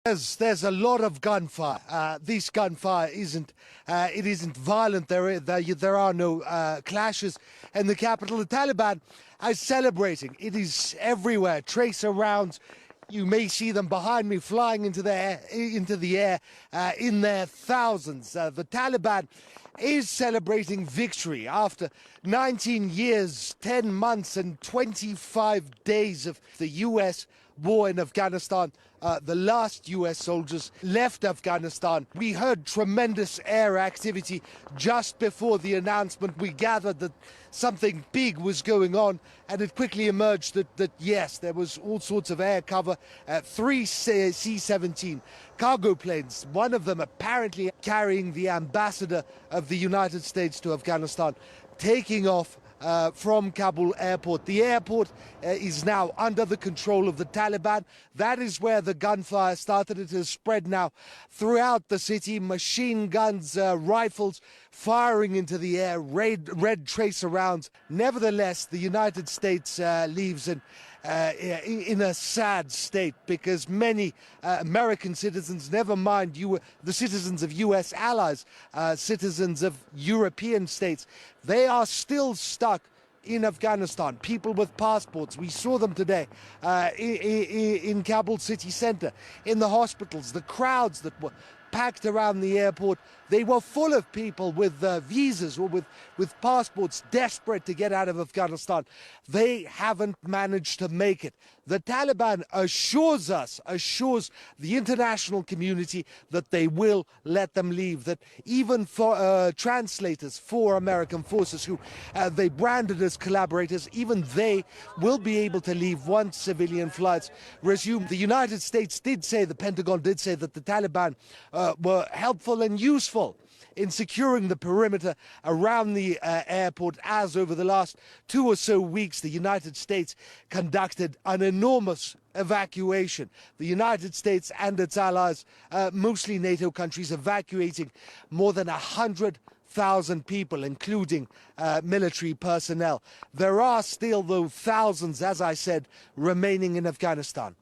There's a lot of gunfire. This gunfire isn't violent. There are no clashes in the capital. The Taliban are celebrating. It is everywhere. Tracer rounds. You may see them behind me flying into the air in their thousands. The Taliban is celebrating victory after 19 years, 10 months and 25 days of the US war in Afghanistan. The last US soldiers left Afghanistan. We heard tremendous air activity just before the announcement. We gathered that something big was going on, and it quickly emerged that yes, there was all sorts of air cover. 3 C-17 cargo planes, one of them apparently carrying the ambassador of the United States to Afghanistan, taking off from Kabul airport. The airport is now under the control of the Taliban. That is where the gunfire started. It has spread now throughout the city. Machine guns, rifles firing into the air, red tracer rounds. Nevertheless, the United States leaves in a sad state, because many American citizens, never mind the citizens of US allies, citizens of European states, they are still stuck in Afghanistan. People with passports, we saw them today in Kabul city center, in the hospitals. The crowds that were packed around the airport, they were full of people with visas or with passports, desperate to get out of Afghanistan. They haven't managed to make it. The Taliban assures the international community that they will let them leave, that even for translators for American forces who they branded as collaborators, even they will be able to leave once civilian flights resume. The United States did say, the Pentagon did say, that the Taliban were helpful and useful in securing the perimeter around the airport, as over the last 2 or so weeks the United States conducted an enormous evacuation. The United States and its allies, mostly NATO countries, evacuating more than 100,000 people, including military personnel. There are still, though, thousands, as I said, remaining in Afghanistan.